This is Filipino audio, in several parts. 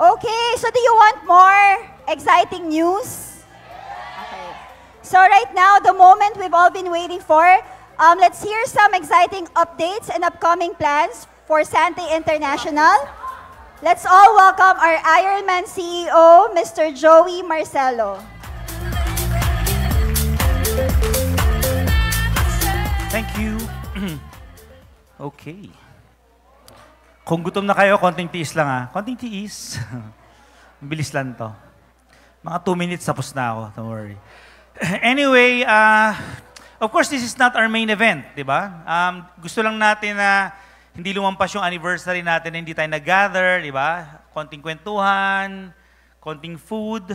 Okay, so do you want more exciting news? Okay. So right now, the moment we've all been waiting for, let's hear some exciting updates and upcoming plans for Sante International. Let's all welcome our Ironman CEO, Mr. Joey Marcelo. Thank you. Okay. Kung gutom na kayo, konting tiis lang ha. Konting tiis. Bilis lang to. Mga 2 minutes, tapos na ako. Don't worry. Anyway, of course, this is not our main event, di ba? Gusto lang natin na hindi lumampas yung anniversary natin na hindi tayo nag-gather, di ba? Konting kwentuhan, konting food,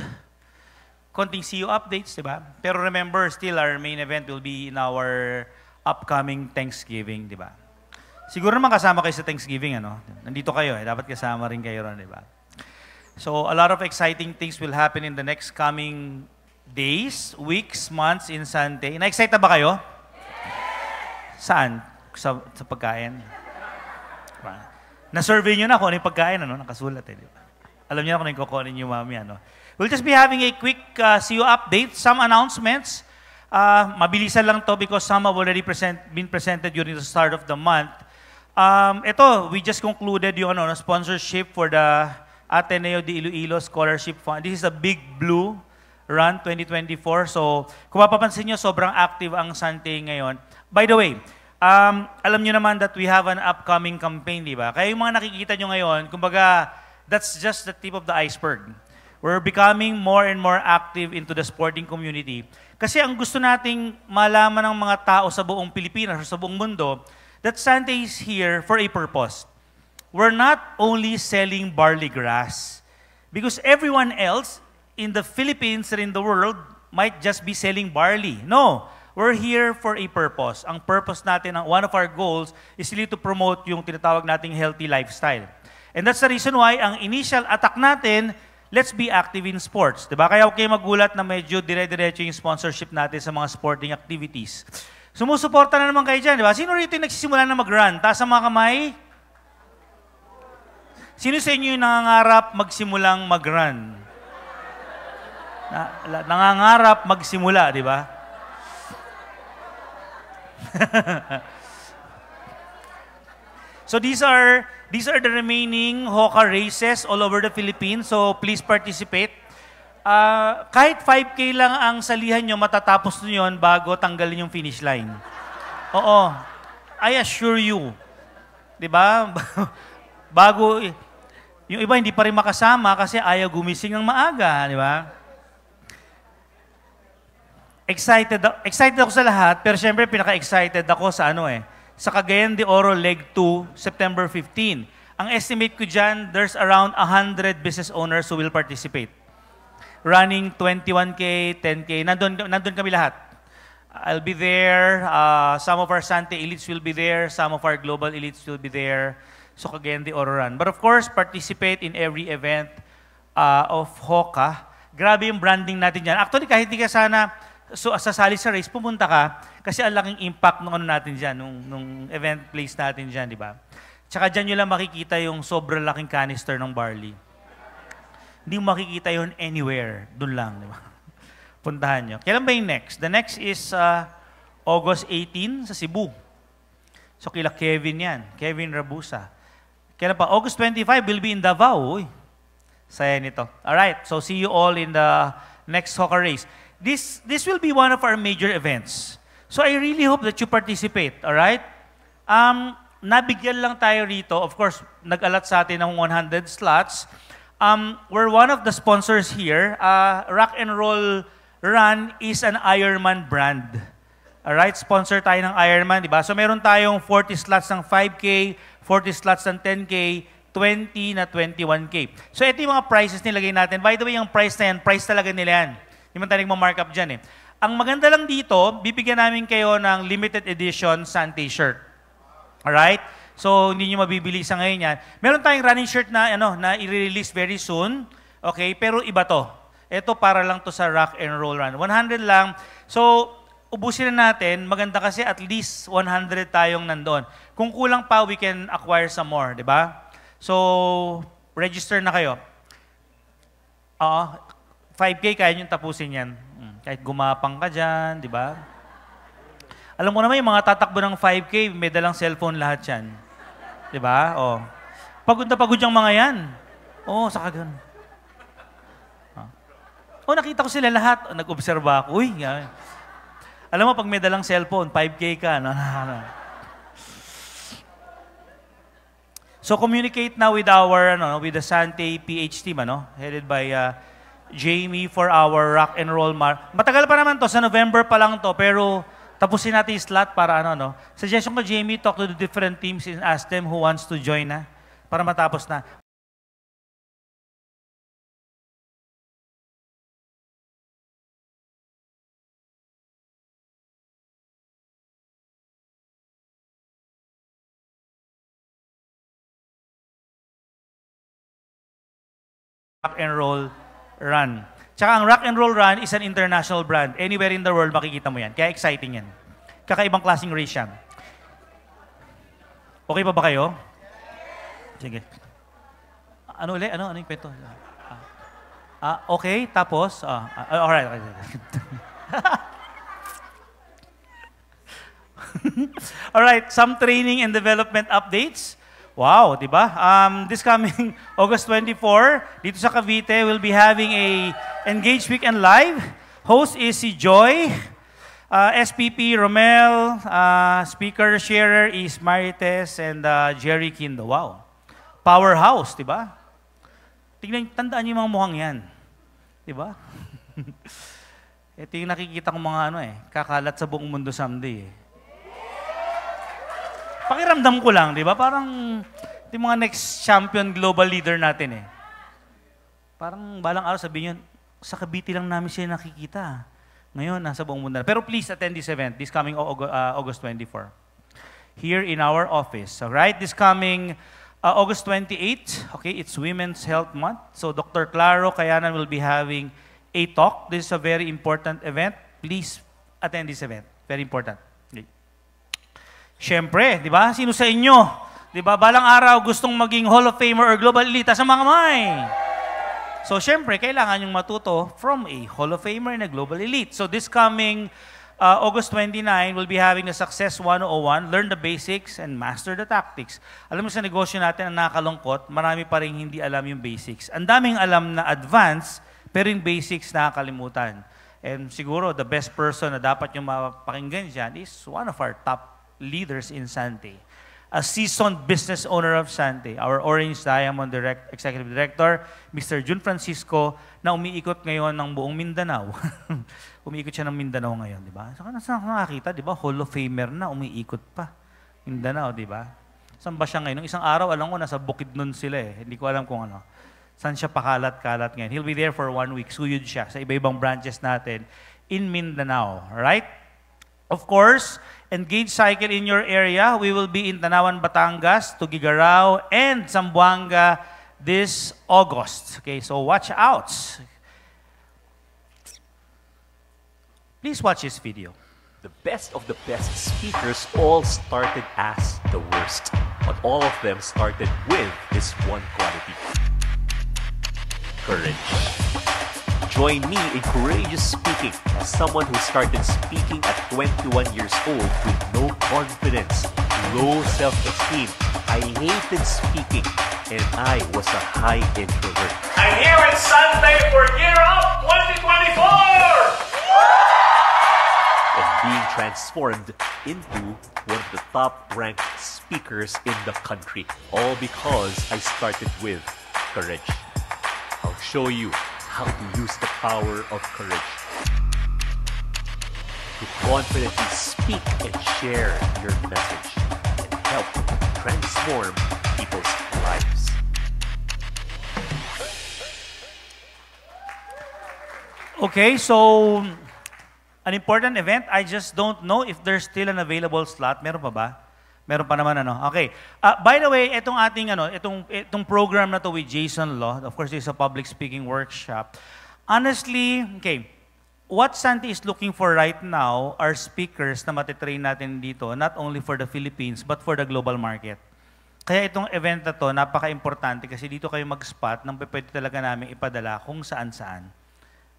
konting see you updates, di ba? Pero remember, still our main event will be in our upcoming Thanksgiving, di ba? Siguro naman kasama kayo sa Thanksgiving, ano? Nandito kayo, dapat kasama rin kayo ron, di ba? So, a lot of exciting things will happen in the next coming days, weeks, months in Sante. Na-excite ba kayo? Saan? Sa pagkain? Na-survey nyo na kung ano yung pagkain, ano? Nakasulat, di ba? Alam niyo na kung ano yung kukunin niyo, mami, ano? We'll just be having a quick CU update, some announcements. Mabilisan lang to because some have already been presented during the start of the month. Ito, we just concluded yung sponsorship for the Ateneo de Iloilo Scholarship Fund. This is a Big Blue Run 2024. So, kung mapapansin nyo, sobrang active ang Sante ngayon. By the way, alam nyo naman that we have an upcoming campaign, di ba? Kaya yung mga nakikita nyo ngayon, kumbaga, that's just the tip of the iceberg. We're becoming more and more active into the sporting community. Kasi ang gusto nating malaman ng mga tao sa buong Pilipinas, sa buong mundo, that Sante is here for a purpose. We're not only selling barley grass. Because everyone else in the Philippines and in the world might just be selling barley. No, we're here for a purpose. Ang purpose natin, one of our goals is really to promote yung tinatawag nating healthy lifestyle. And that's the reason why ang initial attack natin, let's be active in sports. Diba? Kaya okay magulat na medyo dire-diretso yung sponsorship natin sa mga sporting activities. Sumusuporta na naman kayo dyan, di ba? Sino rito yung nagsisimula na mag-run? Taas ang mga kamay. Sino sa inyo yung nangangarap magsimulang mag-run? Nangangarap magsimula, di ba? So these are the remaining Hoka races all over the Philippines. So please participate. Kahit 5K lang ang salihan nyo, matatapos nyo yun bago tanggalin yung finish line. Oo. I assure you. Diba? Bago, yung iba hindi pa rin makasama kasi ayaw gumising ng maaga. Diba? Excited ako sa lahat, pero syempre pinaka-excited ako sa sa Cagayan de Oro Leg 2, September 15. Ang estimate ko dyan, there's around 100 business owners who will participate. Running 21K, 10K, nandun kami lahat. I'll be there, some of our Sante elites will be there, some of our global elites will be there. So Cagayan de Oro Run. But of course, participate in every event of Hoka. Grabe yung branding natin dyan. Actually, kahit di ka sana sasali sa race, pumunta ka kasi ang laking impact nung natin dyan, nung event place natin dyan, di ba? Tsaka dyan nyo lang makikita yung sobrang laking canister ng barley. Hindi mo makikita yun anywhere. Doon lang, di ba? Puntahan nyo. Kailan ba yung next? The next is August 18 sa Cebu. So, kila Kevin yan. Kevin Rabusa. Kailan pa? August 25 will be in Davao. Uy. Saya nito. Alright, so see you all in the next Hoka race. This will be one of our major events. So, I really hope that you participate. Alright? Nabigyan lang tayo rito. Of course, nag-alat sa atin ng 100 slots. We're one of the sponsors here. Rock and Roll Run is an Ironman brand. Alright, sponsor tayo ng Ironman, di ba? So meron tayong 40 slots ng 5K, 40 slots ng 10K, 20 na 21K. So ito yung mga prices nilagay natin. By the way, yung price na yan, price talaga nila yan. Hindi man tayo nagmamarkup dyan eh. Ang maganda lang dito, bibigyan namin kayo ng limited edition Sante shirt. Alright? So, hindi nyo mabibili sa ngayon yan. Meron tayong running shirt na, na i-release very soon. Okay? Pero iba to. Ito para lang to sa Rock and Roll Run. 100 lang. So, ubusin na natin. Maganda kasi at least 100 tayong nandoon. Kung kulang pa, we can acquire some more. Diba? So, register na kayo. Oo, 5K kaya nyo tapusin yan. Kahit gumapang ka dyan, di ba? Alam mo naman yung mga tatakbo ng 5K, may dalang cellphone lahat yan. Di ba? Oh. Pagod na pagod yung mga yan. Oo, saka ganun. Oh, nakita ko sila lahat. Nag-obserba ako. Uy, yan. Alam mo, pag may dalang cellphone, 5K ka. No? So communicate now with our, with the Sante PH team, headed by Jamie for our rock and roll Matagal pa naman to, sa November pa lang to, pero tapusin natin yung slot para Suggestion ko, Jamie, talk to the different teams and ask them who wants to join na, para matapos na. Rock and Roll Run. Tsaka ang Rock and Roll Run is an international brand. Anywhere in the world, makikita mo yan. Kaya exciting yan. Kakaibang klaseng race yan. Okay pa ba kayo? Sige. Ano ulit? Ano yung kwento? Okay, tapos? Alright. Alright, some training and development updates. Wow, di ba? This coming August 24, dito sa Cavite, we'll be having a Engage Weekend Live. Host is si Joy, SPP Romel, speaker sharer is Marites and Jerry Kindo. Wow. Powerhouse, di ba? Tandaan niyo yung mga mukhang yan. Di ba? Ito yung nakikita kong mga kakalat sa buong mundo someday Pakiramdam ko lang, di ba? Parang yung mga next champion global leader natin Parang balang araw sabihin yun, sa Cavite lang namin siya nakikita. Ngayon, nasa buong mundo. Pero please attend this event, this coming August 24. Here in our office. Alright, this coming August 28, okay, it's Women's Health Month. So Dr. Claro Kayanan will be having a talk. This is a very important event. Please attend this event. Very important. Siyempre, di ba? Sino sa inyo? Di ba? Balang araw gustong maging Hall of Famer or Global Elite sa mga may. So, siyempre, kailangan yung matuto from a Hall of Famer and a Global Elite. So, this coming August 29, we'll be having the Success 101, Learn the Basics and Master the Tactics. Alam mo sa negosyo natin, ang nakakalungkot, marami pa rin hindi alam yung basics. Ang daming alam na advance, pero yung basics nakakalimutan. And siguro, the best person na dapat yung mapakinggan dyan is one of our top leaders in Sante. A seasoned business owner of Sante, our Orange Diamond Executive Director, Mr. Jun Francisco, na umiikot ngayon ng buong Mindanao. Umiikot siya ng Mindanao ngayon, di ba? Saka nasa nakakita, di ba? Hall of Famer na, umiikot pa. Mindanao, di ba? Saan ba siya ngayon? Nung isang araw, alam ko, nasa Bukidnon sila Hindi ko alam kung ano. Saan siya pakalat-kalat ngayon. He'll be there for 1 week. Suyod siya sa iba-ibang branches natin in Mindanao. Right? Of course, Engage Cycle in your area. We will be in Tanawan, Batangas, Tugigaraw, and Zamboanga this August. Okay, so watch out. Please watch this video. The best of the best speakers all started as the worst, but all of them started with this one quality: courage. Join me in courageous speaking as someone who started speaking at 21 years old with no confidence, low self-esteem. I hated speaking and I was a high introvert. I'm here in Sunday for Gear Up 2024! And being transformed into one of the top-ranked speakers in the country. All because I started with courage. I'll show you how to use the power of courage to confidently speak and share your message and help transform people's lives. Okay, so an important event. I just don't know if there's still an available slot. Meron pa ba? Meron pa naman Okay. By the way, itong ating itong program na to with Jason Law, of course, it's a public speaking workshop. Honestly, okay, what Sante is looking for right now are speakers na matitrain natin dito, not only for the Philippines, but for the global market. Kaya itong event na to, napaka-importante kasi dito kayo mag-spot ng pwede talaga namin ipadala kung saan-saan.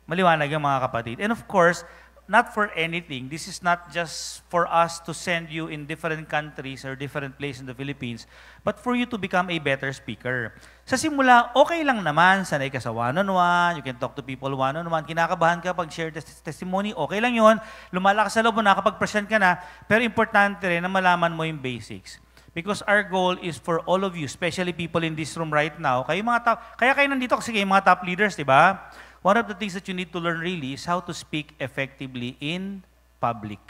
Maliwanag yung mga kapatid. And of course, not for anything. This is not just for us to send you in different countries or different places in the Philippines, but for you to become a better speaker. Sa simula, okay lang naman. Sanay ka sa one-on-one. You can talk to people one-on-one. Kinakabahan ka pag share testimony. Okay lang yun. Lumalakas sa loob mo, nakapag-present ka na. Pero importante rin na malaman mo yung basics. Because our goal is for all of you, especially people in this room right now. Kaya kayo nandito kasi kayo mga top leaders, di ba? One of the things that you need to learn really is how to speak effectively in public.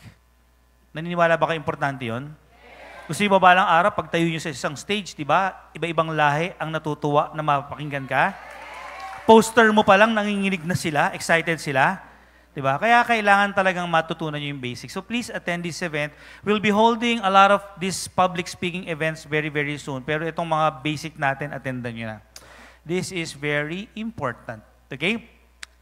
Naniniwala ba kayo importante yun? Gusto niyo ba balang araw, pag tayo nyo sa isang stage, di ba? Iba-ibang lahi ang natutuwa na mapapakinggan ka. Poster mo pa lang, nanginginig na sila, excited sila. Diba? Kaya kailangan talagang matutunan nyo yung basics. So please attend this event. We'll be holding a lot of these public speaking events very, very soon. Pero itong mga basic natin, attendan nyo na. This is very important. Okay?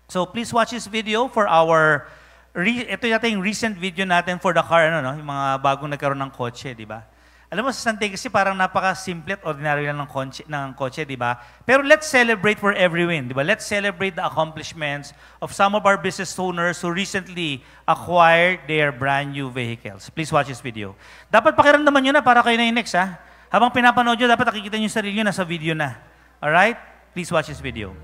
So please watch this video for our, ito yata yung recent video natin for the car, yung mga bagong nagkaroon ng kotse, di ba? Alam mo, sa Sante kasi parang napaka-simple at ordinary lang ng kotse, di ba? Pero let's celebrate for every win, di ba? Let's celebrate the accomplishments of some of our business owners who recently acquired their brand new vehicles. Please watch this video. Dapat pakiramdaman nyo na para kayo na yung next, ha? Habang pinapanood nyo, dapat nakikita nyo yung sarili nyo na sa video na. Alright? Please watch this video.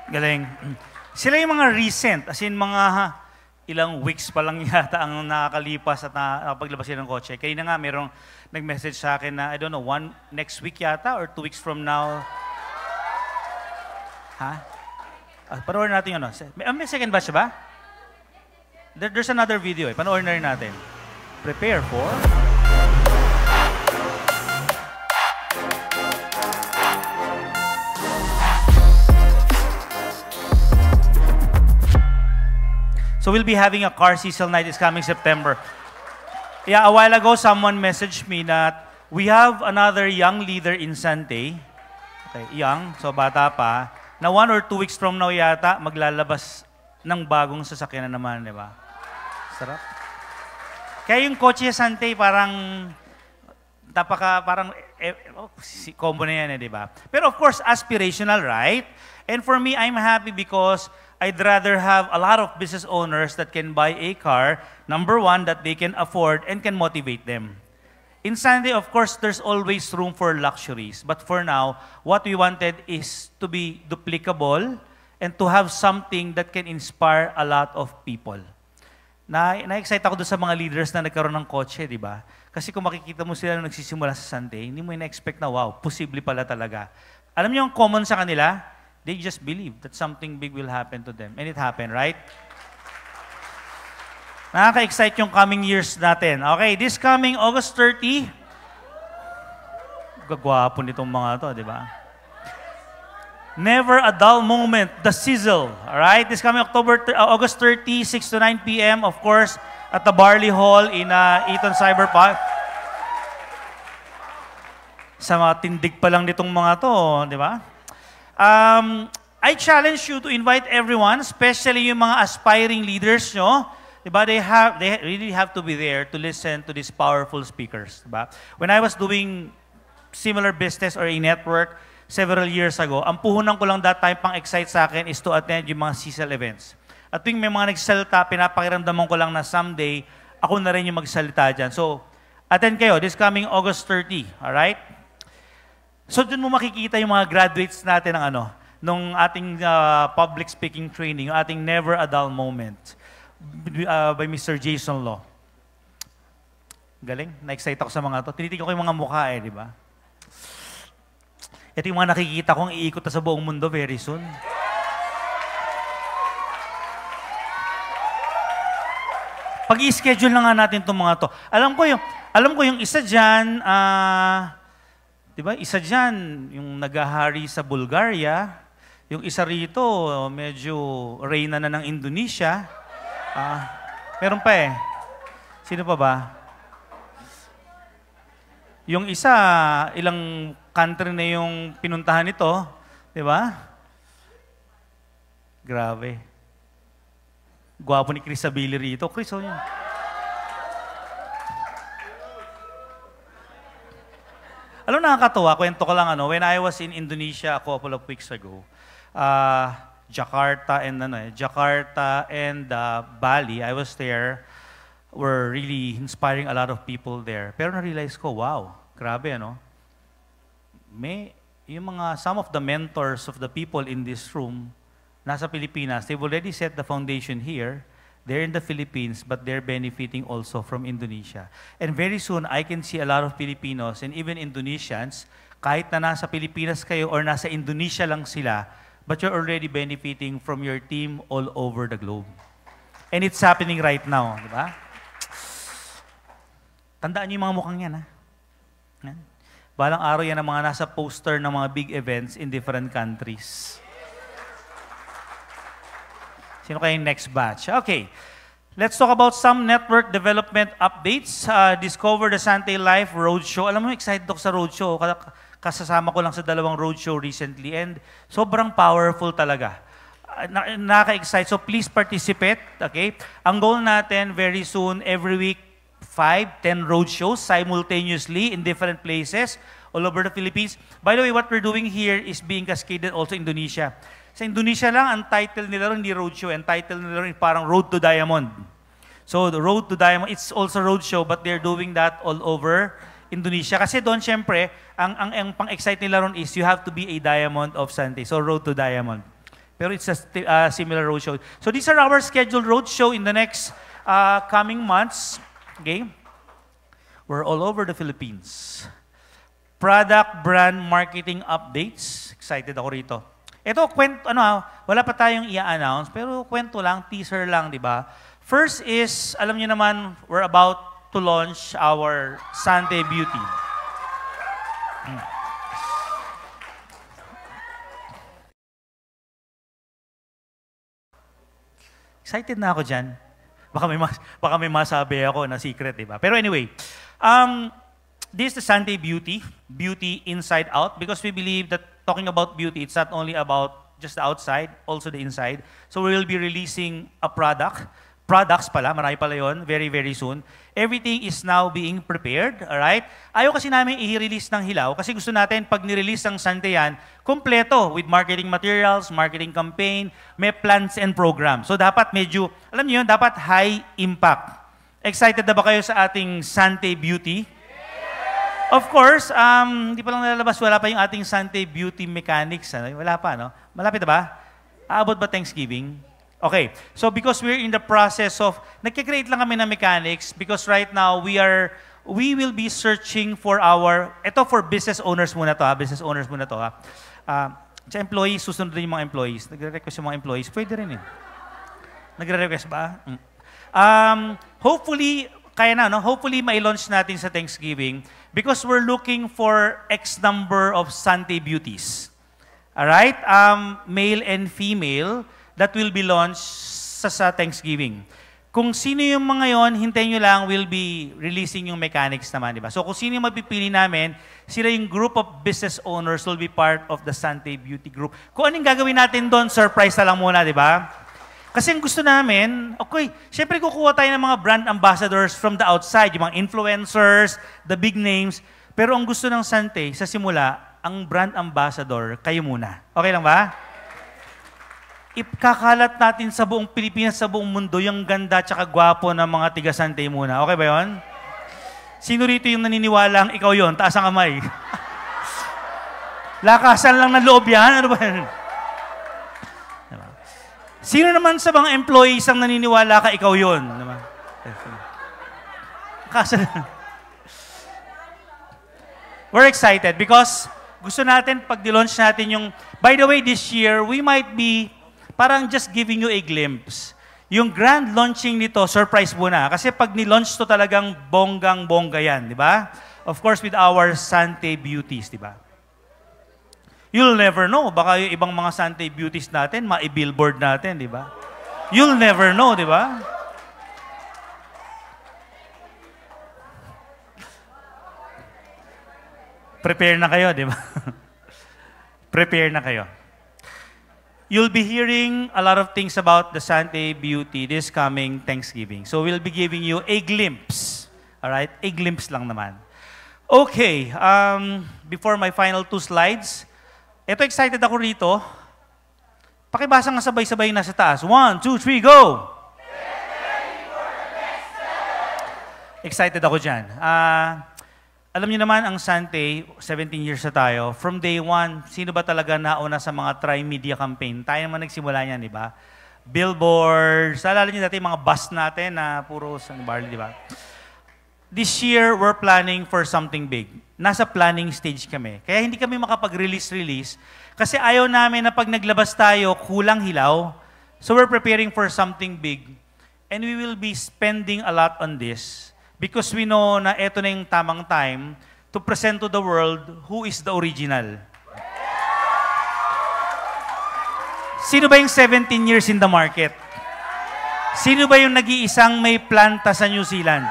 Galing. Sila yung mga recent, as in mga ilang weeks pa lang yata ang nakakalipas at nakapaglabas sila ng kotse. Kaya na nga, merong nag-message sa akin na, I don't know, next week yata or 2 weeks from now. Ha? Panoorin natin yun. May second batch ba? There's another video eh. Panoorin na rin natin. Prepare for... So we'll be having a car sizzle night this coming September. Yeah, a while ago, someone messaged me that we have another young leader in Sante. Okay, young, so bata pa. Na 1 or 2 weeks from now yata, maglalabas ng bagong sasakyan na naman, di ba? Sarap. Kaya yung kotse sa Sante, parang combo na yan, di ba? Pero of course, aspirational, right? And for me, I'm happy because I'd rather have a lot of business owners that can buy a car, number one, that they can afford and can motivate them. In Sunday, of course, there's always room for luxuries. But for now, what we wanted is to be duplicable and to have something that can inspire a lot of people. Na-excite ako doon sa mga leaders na nagkaroon ng kotse, di ba? Kasi kung makikita mo sila nung nagsisimula sa Sunday, hindi mo ina-expect na, wow, posible pala talaga. Alam niyo yung common sa kanila? They just believe that something big will happen to them. And it happened, right? Nakaka-excite yung coming years natin. Okay, this coming August 30, gagwapo nitong mga to, di ba? Never a dull moment, the sizzle. Alright, this coming August 30, 6 to 9 p.m., of course, at the Barley Hall in Eton Cyberpark. Sa mga tindig pa lang nitong mga to, di ba? I challenge you to invite everyone, especially yung mga aspiring leaders nyo. Diba? They really have to be there to listen to these powerful speakers. Diba? When I was doing similar business or a network several years ago, ang puhunan ko lang that time pang excite sa akin is to attend yung mga CSL events. At tuwing may mga nagsalita, pinapakiramdaman ko lang na someday, ako na rin yung magsalita dyan. So, attend kayo this coming August 30. Alright? So, dun mo makikita yung mga graduates natin ng nung ating public speaking training, yung ating Never a Dull Moment by Mr. Jason Law. Galing. Na-excite ako sa mga to. Tinitignan ko yung mga mukha di ba? Ito yung mga nakikita kong iikot na sa buong mundo very soon. Pag-i-schedule na nga natin itong mga to. Alam ko yung isa dyan, diba? Isa dyan, yung naghahari sa Bulgaria. Yung isa rito, medyo reyna na ng Indonesia. Meron pa Sino pa ba? Yung isa, ilang country na yung pinuntahan nito. Diba? Grabe. Gwapo ni Chris Sabili rito. Chris, yun. Alam, nakakatuwa, kwento ko lang, when I was in Indonesia a couple of weeks ago, Jakarta and Bali, I was there, were really inspiring a lot of people there. Pero na-realize ko, wow, grabe, some of the mentors of the people in this room, nasa Pilipinas, they've already set the foundation here. They're in the Philippines, but they're benefiting also from Indonesia. And very soon, I can see a lot of Filipinos and even Indonesians, kahit na nasa Pilipinas kayo or nasa Indonesia lang sila, but you're already benefiting from your team all over the globe. And it's happening right now, di ba? Tandaan niyo yung mga mukhang yan, Balang araw yan ang mga nasa poster ng mga big events in different countries. Sino kayong next batch? Okay. Let's talk about some network development updates. Discover the Sante Life Roadshow. Alam mo, excited ako sa roadshow. Kasasama ko lang sa 2 roadshow recently and sobrang powerful talaga. Nakaka-excite. So please participate. Okay? Ang goal natin very soon, every week, 5-10 roadshows simultaneously in different places all over the Philippines. By the way, what we're doing here is being cascaded also in Indonesia. Sa Indonesia lang, ang title nila rin hindi roadshow. Ang title nila rin parang Road to Diamond. So, the Road to Diamond, it's also roadshow, but they're doing that all over Indonesia. Kasi doon, syempre, ang pang-excite nila ron is you have to be a diamond of Sante. So, Road to Diamond. Pero it's a similar roadshow. So, these are our scheduled roadshow in the next coming months. Okay? We're all over the Philippines. Product, brand, marketing updates. Excited ako rito. Ito, wala pa tayong i-announce, pero kwento lang, teaser lang, di ba? First is, alam niyo naman, we're about to launch our Sante Beauty. Excited na ako dyan. Baka may masabi ako na secret, di ba? Pero anyway, this is the Sante Beauty, beauty inside out, because we believe that talking about beauty, it's not only about just the outside, also the inside. So we will be releasing a products pala, marami pala yun, very, very soon. Everything is now being prepared, alright? Ayaw kasi namin i-release ng hilaw, kasi gusto natin, pag nirelease ng Sante yan, kompleto, with marketing materials, marketing campaign, may plans and programs. So dapat medyo, alam niyo yun, dapat high impact. Excited na ba kayo sa ating Sante Beauty? Of course, hindi pa lang nalalabas, wala pa yung ating Sante Beauty Mechanics. Wala pa, no? Malapit na ba? Aabot ba Thanksgiving? Okay, so because we're in the process of, nagkikreate lang kami ng mechanics because right now we will be searching for ito for business owners muna to, business owners muna to, Sa employees, susunod din yung mga employees. Nagre-request yung mga employees. Pwede rin eh. Nagre-request ba? Hopefully, kaya na, no? Hopefully, mai-launch natin sa Thanksgiving because we're looking for X number of Sante Beauties. Alright? Male and female that will be launched sa Thanksgiving. Kung sino yung mga yon, hintayin nyo lang, we'll be releasing yung mechanics naman, di ba? So kung sino yung mapipili namin, sila yung group of business owners will be part of the Sante Beauty Group. Kung anong gagawin natin doon, surprise na lang muna, di ba? Kasi ang gusto namin, okay, syempre kukuha tayo ng mga brand ambassadors from the outside, yung mga influencers, the big names, pero ang gusto ng Sante, sa simula, ang brand ambassador, kayo muna. Okay lang ba? Ikakalat natin sa buong Pilipinas, sa buong mundo, yung ganda at gwapo ng mga tiga-Sante muna. Okay ba yun? Sino rito yung naniniwalang ikaw yon? Taas ang kamay. Lakasan lang ng loob yan? Ano ba yan? Diba? Sino naman sa mga employees ang naniniwala ka ikaw yon? Diba? Lakasan lang. We're excited because gusto natin pag di-launch natin yung... By the way, this year, we might be parang just giving you a glimpse. Yung grand launching nito, surprise muna. Kasi pag ni-launch to talagang bonggang-bongga yan, di ba? Of course, with our Sante Beauties, di ba? You'll never know. Baka yung ibang mga Sante Beauties natin, ma-billboard natin, di ba? You'll never know, di ba? Prepare na kayo, di ba? Prepare na kayo. You'll be hearing a lot of things about the Sante Beauty this coming Thanksgiving. So we'll be giving you a glimpse. All right? A glimpse lang naman. Okay. Before my final 2 slides, eto excited ako rito. Pakibasa nga sabay-sabay na sa taas. 1, 2, 3, go! Excited ako dyan. Alam niyo naman, ang Sante, 17 years na tayo. From day 1, sino ba talaga nauna sa mga tri-media campaign? Tayo naman nagsimula niyan, di ba? Billboards, alala niyo dati mga bus natin na puro San Barley, di ba? This year, we're planning for something big. Nasa planning stage kami. Kaya hindi kami makapag-release kasi ayaw namin na pag naglabas tayo, kulang hilaw. So we're preparing for something big. And we will be spending a lot on this. Because we know na ito na yung tamang time to present to the world who is the original. Sino ba yung 17 years in the market? Sino ba yung nag-iisang may planta sa New Zealand?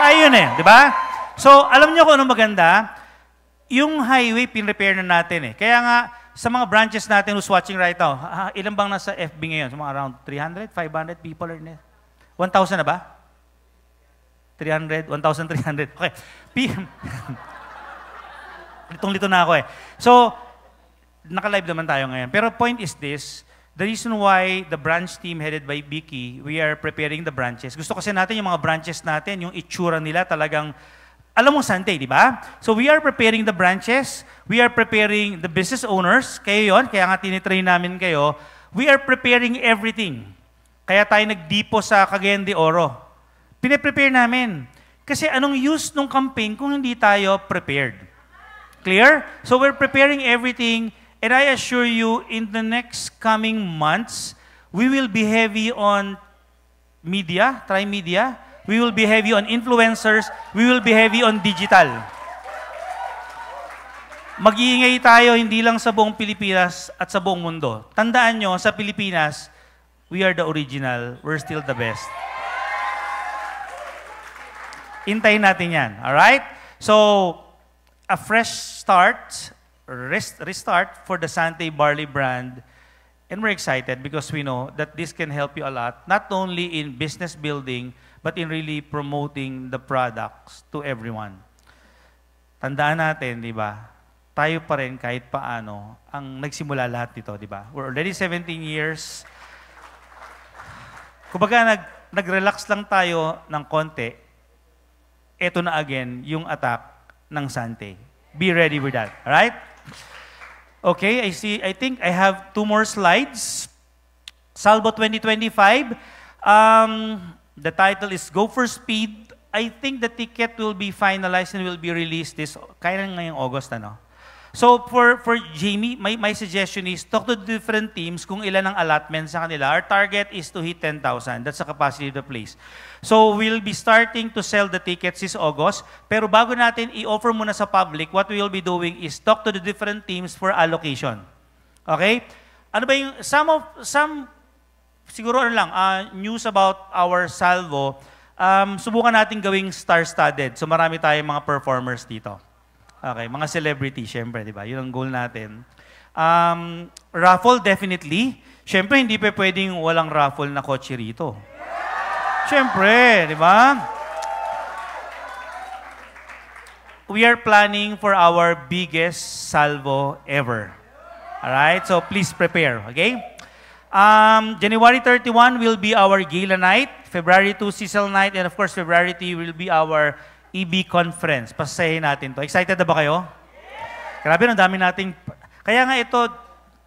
Tayo yun eh, di ba? So, alam niyo kung ano maganda? Yung highway, pin-repair na natin eh. Kaya nga, sa mga branches natin who's watching right now, ilan bang nasa FB ngayon? So, mga around 300, 500 people are there. 1,000 na ba? 300, 1,300. Okay. Litong-lito na ako eh. So, naka-live naman tayo ngayon. Pero point is this, the reason why the branch team headed by Vicky, we are preparing the branches. Gusto kasi natin yung mga branches natin, yung itsura nila talagang, alam mo Sante, di ba? So we are preparing the branches, we are preparing the business owners, kayo yon, kaya nga tinitrain namin kayo, we are preparing everything. Kaya tayo nagdipo sa Cagayan de Oro. Pine-prepare namin. Kasi anong use ng campaign kung hindi tayo prepared? Clear? So we're preparing everything, and I assure you, in the next coming months, we will be heavy on media, tri-media. We will be heavy on influencers. We will be heavy on digital. Mag-iingay tayo hindi lang sa buong Pilipinas at sa buong mundo. Tandaan nyo, sa Pilipinas, we are the original. We're still the best. Hintayin natin yan. Alright? So, a fresh start, restart for the Sante Barley brand. And we're excited because we know that this can help you a lot, not only in business building, but in really promoting the products to everyone. Tandaan natin, di ba? Tayo pa rin kahit paano ang nagsimula lahat dito, di ba? We're already 17 years. Kumbaga, nag-relax lang tayo ng konti. Ito na again, yung attack ng Sante. Be ready with that. Alright? Okay, I think I have 2 more slides. Salvo 2025. The title is Go for Speed. I think the ticket will be finalized and will be released this, kaya ngayong August, ano? So for Jamie, my suggestion is talk to different teams kung ilan ang allotment sa kanila. Our target is to hit 10,000. That's the capacity of the place. So we'll be starting to sell the tickets this August. Pero bago natin i-offer muna sa public, what we will be doing is talk to the different teams for allocation. Okay? Ano ba yung siguro news about our salvo. Subukan natin gawing star-studded. So marami tayong mga performers dito. Okay, mga celebrity, syempre, di ba? Yun ang goal natin. Raffle, definitely. Syempre, hindi pa pwedeng walang raffle na kotse rito. Syempre, di ba? We are planning for our biggest salvo ever. Alright, so please prepare, okay? January 31 will be our gala night. February 2, Cecil night. And of course, February 3 will be our EB conference. Pasasahin natin to. Excited na ba kayo? Yes! Grabe, ang dami nating... Kaya nga ito,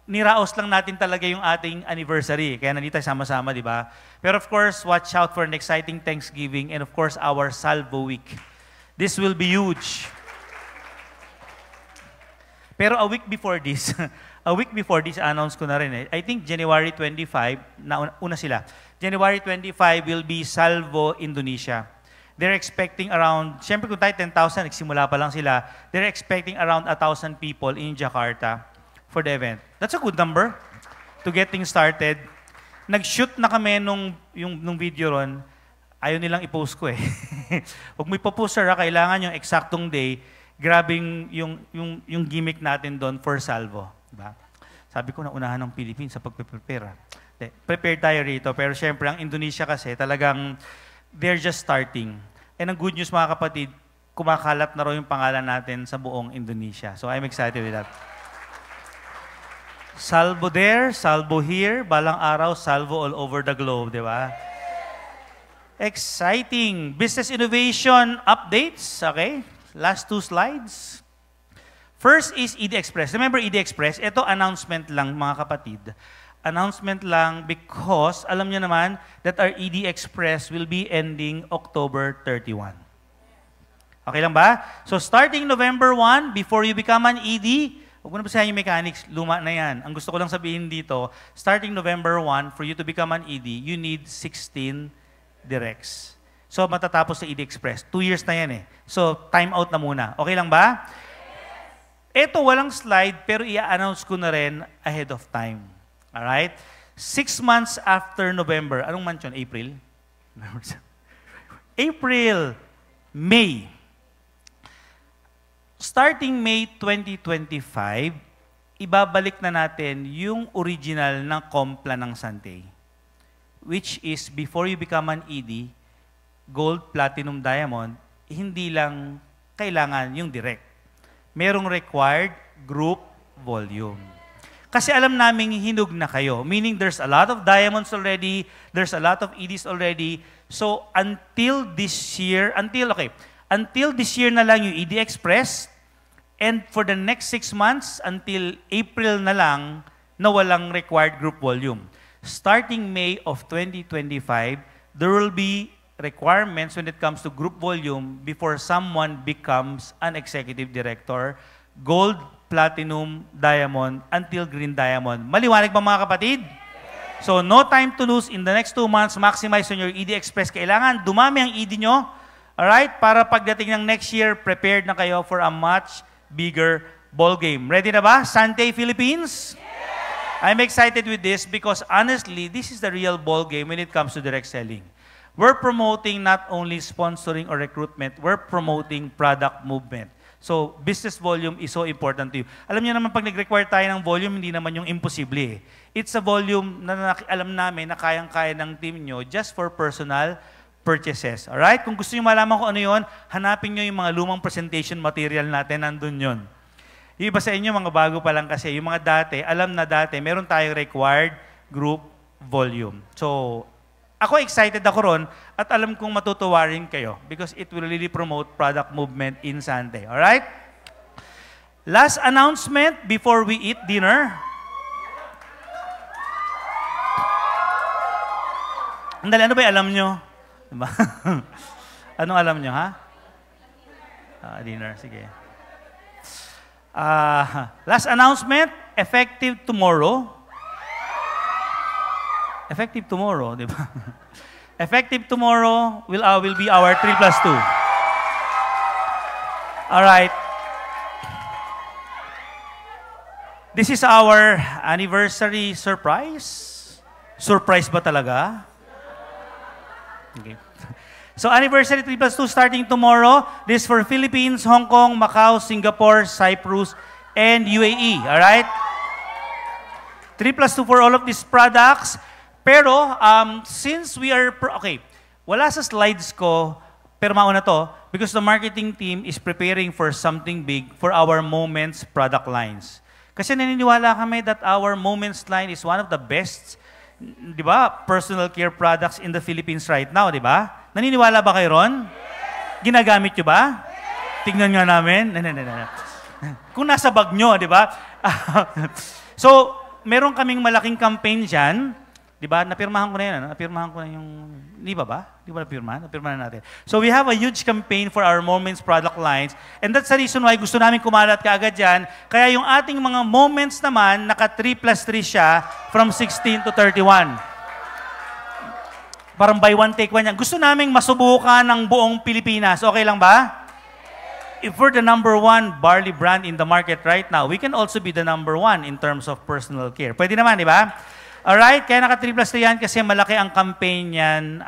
niraos lang natin talaga yung ating anniversary. Kaya nandito tayo sama-sama, di ba? Pero of course, watch out for an exciting Thanksgiving and of course, our Salvo Week. This will be huge. Pero a week before this, announce ko na rin eh. I think January 25, una sila. January 25 will be Salvo Indonesia. They're expecting around, syempre kung tayo 10,000, nagsimula pa lang sila, they're expecting around 1,000 people in Jakarta for the event. That's a good number to get things started. Nag-shoot na kami nung video ron, ayaw nilang i-post ko eh. Huwag mo ipopost, sir, kailangan yung eksaktong day, grabing yung gimmick natin doon for Salvo. Diba? Sabi ko na unahan ng Philippines sa pagpe-prepare. Prepare tayo rito, pero syempre ang Indonesia kasi talagang they're just starting. And ang good news mga kapatid, kumakalat na raw yung pangalan natin sa buong Indonesia. So I'm excited with that. Salvo there, salvo here, balang araw, salvo all over the globe, di ba? Exciting. Business innovation updates, okay? Last 2 slides. First is ED Express. Remember ED Express? Ito announcement lang mga kapatid. Announcement lang because alam niyo naman that our ED Express will be ending October 31. Okay lang ba? So starting November 1, before you become an ED, huwag mo na basahin yung mechanics, luma na yan. Ang gusto ko lang sabihin dito, starting November 1, for you to become an ED, you need 16 directs. So matatapos sa ED Express. 2 years na yan eh. So time out na muna. Okay lang ba? Ito walang slide pero i-announce ko na rin ahead of time. Alright? 6 months after November. Anong month yun? April? April. May. Starting May 2025, ibabalik na natin yung original na Compla ng Sante. Which is, before you become an ED, Gold, Platinum, Diamond, hindi lang kailangan yung direct. Merong required group volume. Kasi alam naming hinug na kayo. Meaning there's a lot of diamonds already, there's a lot of EDs already. So until this year na lang yung ED Express, and for the next 6 months, until April na lang, na walang required group volume. Starting May of 2025, there will be requirements when it comes to group volume before someone becomes an executive director, Gold, Platinum, Diamond, until Green Diamond. Maliwanag ba mga kapatid? So, no time to lose. In the next 2 months, maximize on your ED Express. Kailangan dumami ang ED nyo, alright? Para pagdating ng next year, prepared na kayo for a much bigger ball game. Ready na ba? Sante Philippines? I'm excited with this because honestly, this is the real ball game when it comes to direct selling. We're promoting not only sponsoring or recruitment, we're promoting product movement. So, business volume is so important to you. Alam niyo naman, pag nag-require tayo ng volume, hindi naman yung imposible eh. It's a volume na alam namin na kayang-kaya ng team nyo just for personal purchases. Alright? Kung gusto niyo malaman kung ano yun, hanapin niyo yung mga lumang presentation material natin, nandun yun. Yung iba sa inyo, mga bago pa lang kasi, yung mga dati, alam na dati, meron tayong required group volume. So, ako excited ako ron at alam kong matutuwa rin kayo because it will really promote product movement in Sante. Alright? Last announcement before we eat dinner. Andali, ano ba alam nyo? Diba? Anong alam nyo, ha? Dinner, sige. Last announcement, effective tomorrow. Effective tomorrow, di ba? Effective tomorrow will be our 3+2. All right. This is our anniversary surprise. Surprise ba talaga? Okay. So anniversary 3+2 starting tomorrow. This is for Philippines, Hong Kong, Macau, Singapore, Cyprus, and UAE. All right? 3+2 for all of these products. Pero, since we are, okay, wala sa slides ko, pero mauna to, because the marketing team is preparing for something big for our Moments product lines. Kasi naniniwala kami that our Moments line is one of the best, di ba, personal care products in the Philippines right now, di ba? Naniniwala ba kayo ron? Ginagamit nyo ba? Tingnan nga namin. Kung nasa bag nyo, di ba? So, meron kaming malaking campaign dyan. Di ba? Napirmahan ko na yan. Napirmahan ko na yung... Di ba? Di ba napirmahan? Napirmahan natin. So we have a huge campaign for our Moments product lines. And that's the reason why gusto namin kumalat kaagad yan. Kaya yung ating mga Moments naman, naka 3+3 siya from 16 to 31. Parang buy one, take one yan. Gusto namin masubukan ng buong Pilipinas. Okay lang ba? If we're the #1 barley brand in the market right now, we can also be the #1 in terms of personal care. Pwede naman, di ba? Alright, kaya naka 3+3 yan kasi malaki ang campaign yan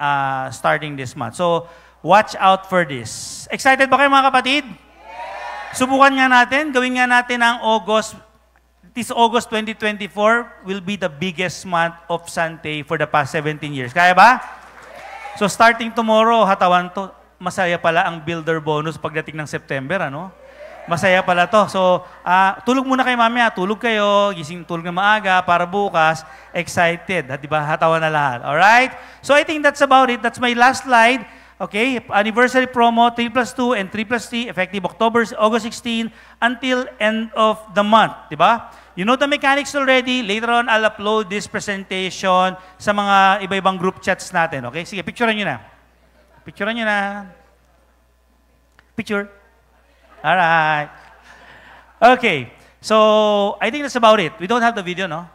starting this month. So, watch out for this. Excited ba kayo mga kapatid? Yes! Subukan nga natin, gawin nga natin ang August. This August 2024 will be the biggest month of Sante for the past 17 years. Kaya ba? So, starting tomorrow, hatawan to. Masaya pala ang builder bonus pagdating ng September, ano? Masaya pala to. So, tulog muna kayo mamaya. Tulog kayo, gising tulog na maaga para bukas. Excited. Diba? Hatawa na lahat. Alright? So, I think that's about it. That's my last slide. Okay? Anniversary promo, 3+2 and 3+3, effective August 16 until end of the month. Diba? You know the mechanics already. Later on, I'll upload this presentation sa mga iba-ibang group chats natin. Okay? Sige, picturean nyo na. Picturean nyo na. Picture. Alright. Okay. So, I think that's about it. We don't have the video, no?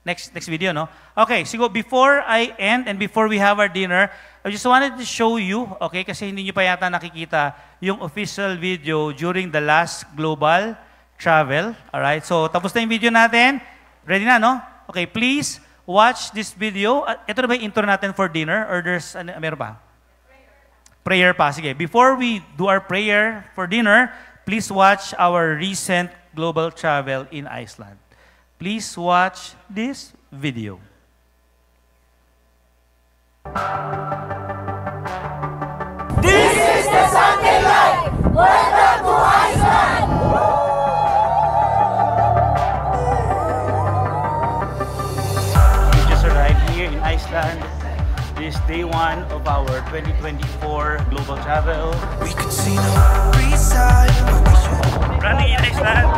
Next video, no? Okay, so before I end and before we have our dinner, I just wanted to show you, okay, kasi hindi nyo pa yata nakikita yung official video during the last global travel. Alright, so tapos na yung video natin. Ready na, no? Okay, please watch this video. Ito na ba yung intro natin for dinner? Or there's, meron pa? Prayer pa. Sige, before we do our prayer for dinner, please watch our recent global travel in Iceland. Please watch this video. This is the Sunday Life! Welcome to Iceland! We just arrived here in Iceland. This is day 1 of our 2024 global travel. We could see no side, but we should. Running in Iceland.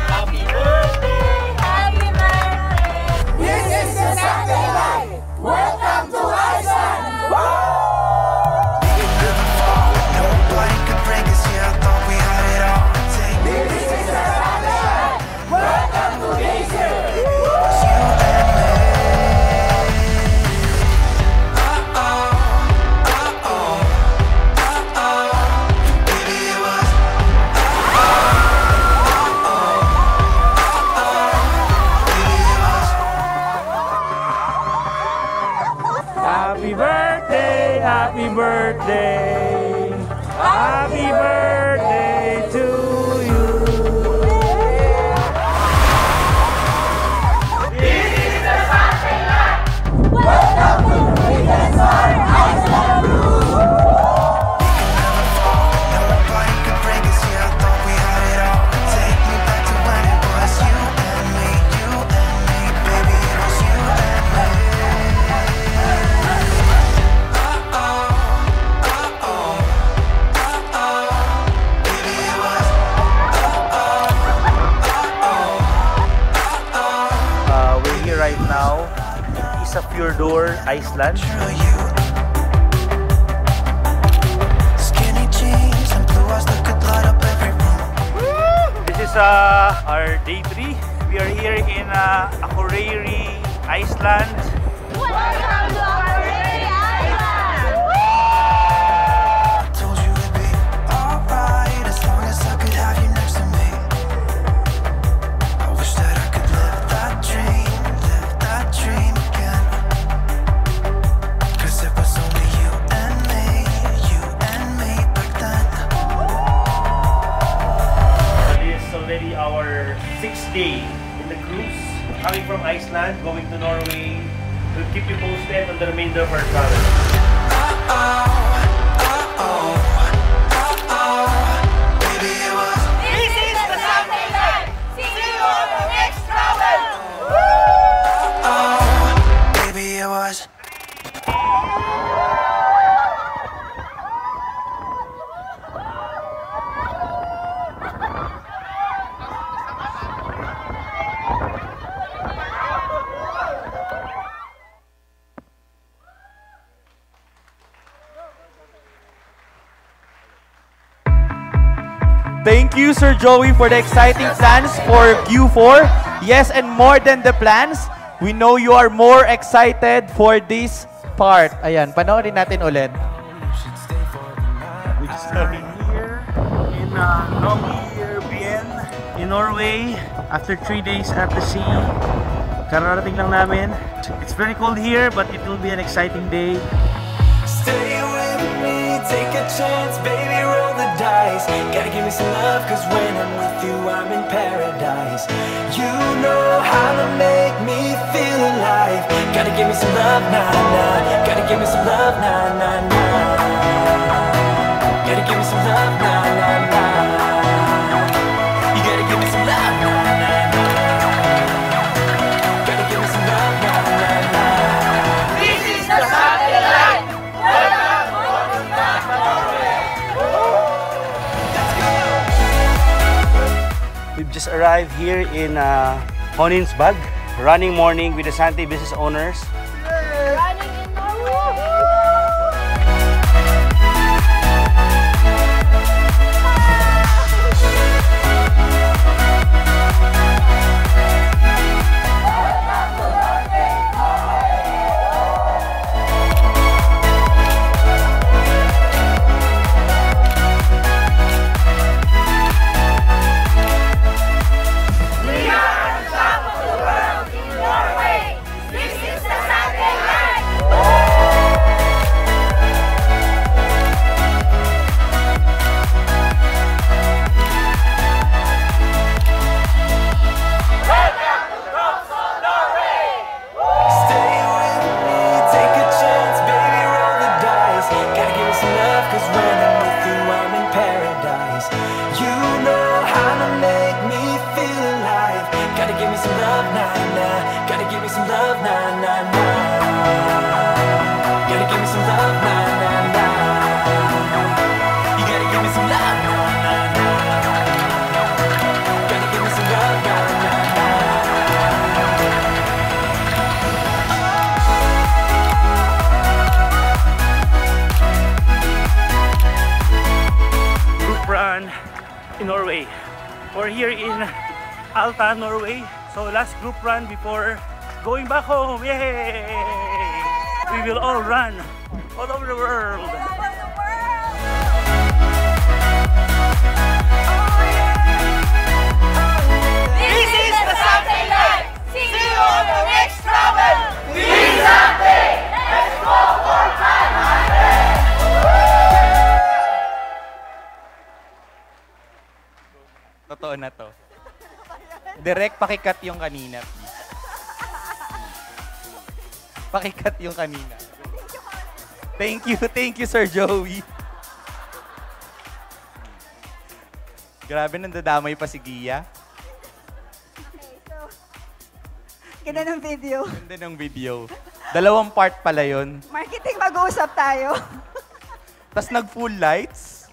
Happy birthday! Happy birthday! This is the Sunday Life! Welcome to Iceland! We could never fall. Nobody could break us. Yeah, I thought we had it all. This is the Sunday Life! Welcome to Asia! Happy birthday! Happy birthday to you! This is the Sunday Life! Welcome to Freedom's Iceland! Nobody could break us. Yeah, I thought we had it all. Take me back to when it was you and me, baby. It was you and me. We're here right now in Ísafjörður, Iceland. Skinny our day 3. We are here in Akureyri, Iceland. Welcome to Akureyri Island! Told you it'd be alright as long as I could have you next to me. I wish that I could live that dream again. 'Cause it was only you and me back then. This is already our 6th day in the cruise. Coming from Iceland, going to Norway. We'll keep you posted on the remainder of our travel. Baby, it was. This is the Sunday Life! See you on the next travel! Baby, it was. Thank you, Sir Joey, for the exciting plans for Q4. Yes, and more than the plans, we know you are more excited for this part. Ayan, panoorin natin ulit. We just started here in Longyearbyen in Norway after 3 days at the sea. Kararating lang namin. It's very cold here, but it will be an exciting day. Stay with me, take a chance, baby, roll the dice. Gotta give me some love, 'cause when I'm with you, I'm in paradise. You know how to make me feel alive. Gotta give me some love, nah, nah. Gotta give me some love, nah, nah, nah. Gotta give me some love, nah, nah, nah. You gotta give me some love, nah, nah, nah. Gotta give me some love, nah, nah, nah. This is the Sunday Life! We've just arrived here in Honningsvåg, running morning with the Sante business owners. Running in Norway! We are on top of the world in Norway! This is the Sunday Life! Welcome to Tromsø, Norway! Stay with me, take a chance, baby, roll the dice. Gotta give me some love, 'cause when I'm with you, I'm in paradise. You know how to make me feel alive. Gotta give me some love, nah, nah. Gotta give me some love, nah, nah, nah. Gotta give me some love, nah, nah, nah. You gotta give me some love, nah, nah, nah. Gotta give me some love, nah, nah, nah. Group run in Norway. We're here in Alta, Norway. So last group run before going back home. Yay! We will all run all over the world. This is the Sunday Life! See you on the next travel! Be Sunday! Let's go for 500! Totoo na to. Direct pakikat yung kanina. Pakikat yung kanina. Thank you, Sir Joey. Grabe, nandadamay pa si Gia. Okay, so, ganda ng video. Ganda ng video. 2 part pala yun. Marketing, mag-uusap tayo. Tapos nag-full lights.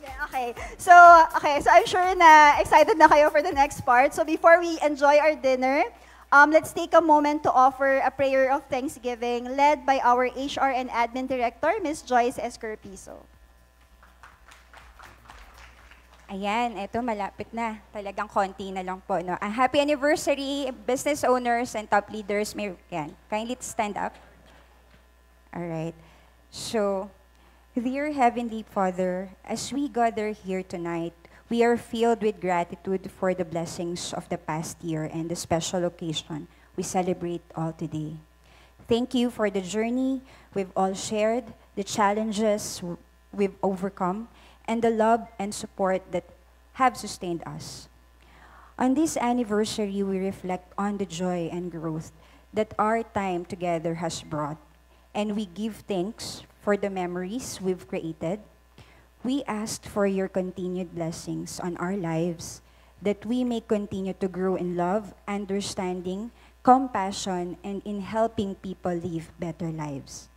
Yeah, okay, so I'm sure na excited na kayo for the next part. So before we enjoy our dinner, let's take a moment to offer a prayer of thanksgiving led by our HR and Admin Director, Ms. Joyce Escorpizo. Ayan, eto malapit na. Talagang konti na lang po. No? Happy anniversary, business owners and top leaders. May, yan, kindly stand up. All right. So, dear Heavenly Father, as we gather here tonight, we are filled with gratitude for the blessings of the past year and the special occasion we celebrate all today. Thank you for the journey we've all shared, the challenges we've overcome, and the love and support that have sustained us. On this anniversary, we reflect on the joy and growth that our time together has brought, and we give thanks for the memories we've created. We ask for your continued blessings on our lives, that we may continue to grow in love, understanding, compassion, and in helping people live better lives.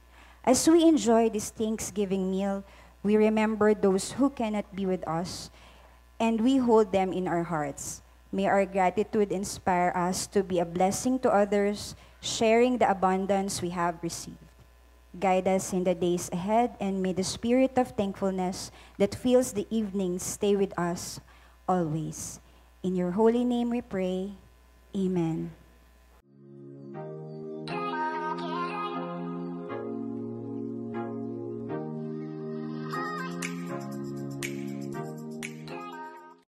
As we enjoy this Thanksgiving meal, we remember those who cannot be with us, and we hold them in our hearts. May our gratitude inspire us to be a blessing to others, sharing the abundance we have received. Guide us in the days ahead, and may the spirit of thankfulness that fills the evenings stay with us always. In your holy name we pray. Amen.